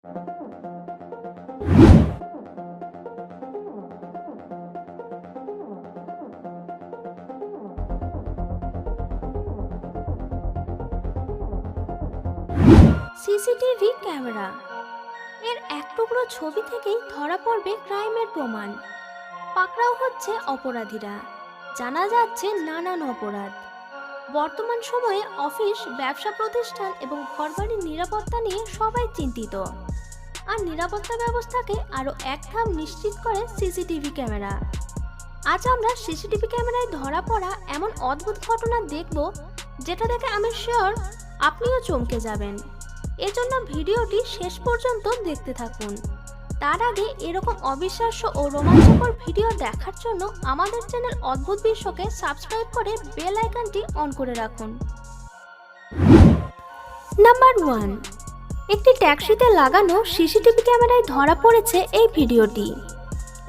CCTV camera এর এক টুকরো ছবি থেকেই ধরা পড়বে ক্রাইমের প্রমাণ। পাকড়াও হচ্ছে অপরাধীরা, জানা যাচ্ছে নানান অপরাধ। বর্তমান সময়ে অফিস, ব্যবসা প্রতিষ্ঠান এবং ঘরবাড়ির নিরাপত্তা নিয়ে সবাই চিন্তিত। আর নিরাপত্তা ব্যবস্থাকে আরও এক ধাপ নিশ্চিত করে সিসিটিভি ক্যামেরা। আজ আমরা সিসিটিভি ক্যামেরায় ধরা পড়া এমন অদ্ভুত ঘটনা দেখব, যেটা দেখে আমি শিওর আপনিও চমকে যাবেন। এজন্য ভিডিওটি শেষ পর্যন্ত দেখতে থাকুন। তার আগে এরকম অবিশ্বাস্য ও রোমাঞ্চকর ভিডিও দেখার জন্য আমাদের চ্যানেল অদ্ভুত বিশ্বকে সাবস্ক্রাইব করে বেল আইকনটি অন করে রাখুন। নাম্বার 1, একটি ট্যাক্সিতে লাগানো সিসিটিভি ক্যামেরায় ধরা পড়েছে এই ভিডিওটি।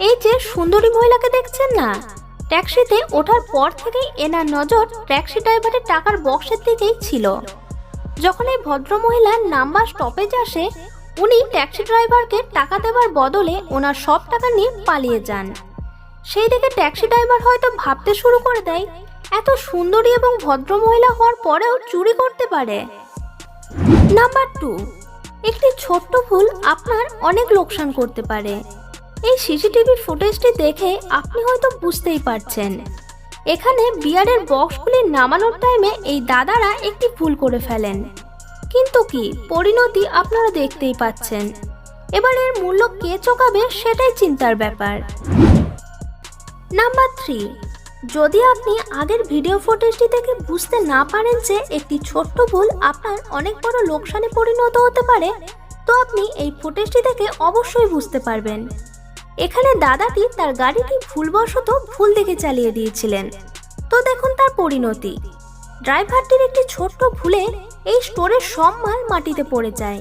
এই যে সুন্দরী মহিলাকে দেখছেন না, ট্যাক্সিতে ওঠার পর থেকেই এনার নজর ট্যাক্সি ড্রাইভারের টাকার বক্সের দিকেই ছিল। যখন এই ভদ্রমহিলার নাম্বার স্টপেজে আসে, উনি ট্যাক্সি ড্রাইভারকে টাকা দেওয়ার বদলে ওনার সব টাকা নিয়ে পালিয়ে যান। সেই দিকে ট্যাক্সি ড্রাইভার হয়তো ভাবতে শুরু করে দেয়, এত সুন্দরী এবং ভদ্রমহিলা হওয়ার পরেও চুরি করতে পারে। নাম্বার 2, একটি ছোট্ট ভুল আপনার অনেক লোকসান করতে পারে। এই সিসিটিভি ফুটেজটি দেখে আপনি হয়তো বুঝতেই পারছেন, এখানে বিয়ারের বক্সগুলি নামানোর টাইমে এই দাদারা একটি ভুল করে ফেলেন। কিন্তু কি পরিণতি আপনারা দেখতেই পাচ্ছেন। এবার এর মূল্য কে চোকাবে সেটাই চিন্তার ব্যাপার। নাম্বার 3, যদি আপনি আগের ভিডিও ফুটেজটি দেখে বুঝতে না পারেন যে একটি ছোট্ট ভুল আপনার অনেক বড় লোকসানে পরিণত হতে পারে, তো আপনি এই ফুটেজটি দেখে অবশ্যই বুঝতে পারবেন। এখানে দাদাটি তার গাড়িটি ভুলবশত ভুল দিকে চালিয়ে দিয়েছিলেন। তো দেখুন তার পরিণতি। ড্রাইভারটির একটি ছোট্ট ভুলে এই স্টোরের সব মাল মাটিতে পড়ে যায়।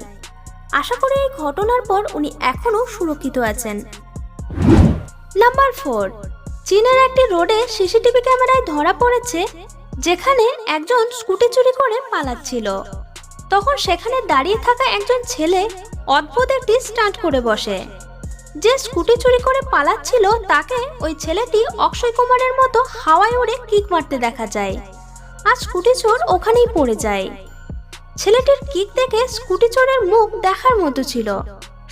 আশা করি এই ঘটনার পর উনি এখনো সুরক্ষিত আছেন। নাম্বার 4, চীনের একটি রোডে সিসিটিভি ক্যামেরায় ধরা পড়েছে, যেখানে একজন স্কুটি চুরি করে পালাচ্ছিল। তখন সেখানে দাঁড়িয়ে থাকা একজন ছেলে অদ্ভুত একটি স্টান্ট করে বসে। যে স্কুটি চুরি করে পালাচ্ছিল তাকে ওই ছেলেটি অক্ষয় কুমারের মতো হাওয়ায় উড়ে কিক মারতে দেখা যায়। আর স্কুটি চোর ওখানেই পড়ে যায়। ছেলেটির কিক দেখে স্কুটি চোরের মুখ দেখার মতো ছিল।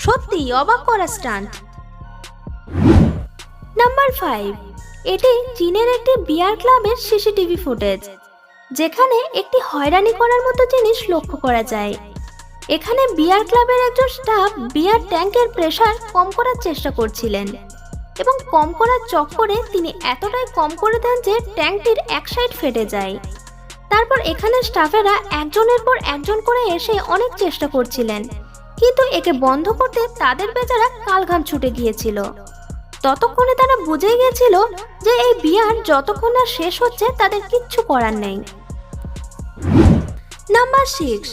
সত্যি অবাক করা স্টান্ট। নাম্বার 5, এটি চীনের একটি বিয়ার ক্লাবের সিসিটিভি ফুটেজ, যেখানে একটি হয়রানি করার মতো জিনিস লক্ষ্য করা যায়। এখানে বিয়ার ক্লাবের একজন স্টাফ বিয়ার ট্যাঙ্কের প্রেসার কম করার চেষ্টা করছিলেন এবং কম করার চক্করে তিনি এতটাই কম করে দেন যে ট্যাঙ্কটির এক সাইড ফেটে যায়। তারপর এখানে স্টাফেরা একজনের পর একজন করে এসে অনেক চেষ্টা করছিলেন, কিন্তু একে বন্ধ করতে তাদের বেচারা কালঘাম ছুটে গিয়েছিল। ততক্ষণে তারা বুঝে গিয়েছিল যে এই বিয়ার যতক্ষণ না শেষ হচ্ছে তাদের কিচ্ছু করার নেই। নাম্বার 6,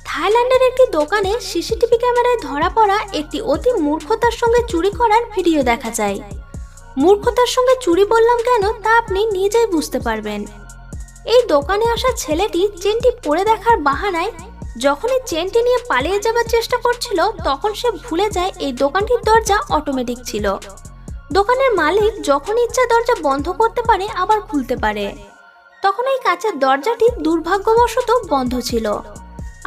থাইল্যান্ডের একটি দোকানে সিসিটিভি ক্যামেরায় ধরা পড়া একটি অতি মূর্খতার সঙ্গে চুরি করার ভিডিও দেখা যায়। মূর্খতার সঙ্গে চুরি বললাম কেন তা আপনি নিজেই বুঝতে পারবেন। এই দোকানে আসা ছেলেটি চেনটি পরে দেখার বাহানায় যখনই চেনটি নিয়ে পালিয়ে যাবার চেষ্টা করছিল, তখন সে ভুলে যায় এই দোকানটির দরজা অটোমেটিক ছিল। দোকানের মালিক যখন ইচ্ছা দরজা বন্ধ করতে পারে আবার খুলতে পারে। তখন এই কাচের দরজাটি দুর্ভাগ্যবশত বন্ধ ছিল।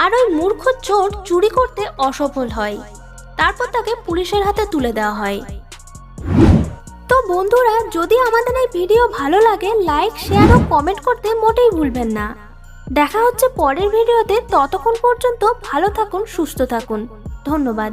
আর ওই মূর্খ চোর চুরি করতে অসফল হয়। তারপর তাকে পুলিশের হাতে তুলে দেওয়া হয়। তো বন্ধুরা, যদি আমাদের এই ভিডিও ভালো লাগে, লাইক, শেয়ার ও কমেন্ট করতে মোটেই ভুলবেন না। দেখা হচ্ছে পরের ভিডিওতে। ততক্ষণ পর্যন্ত ভালো থাকুন, সুস্থ থাকুন। ধন্যবাদ।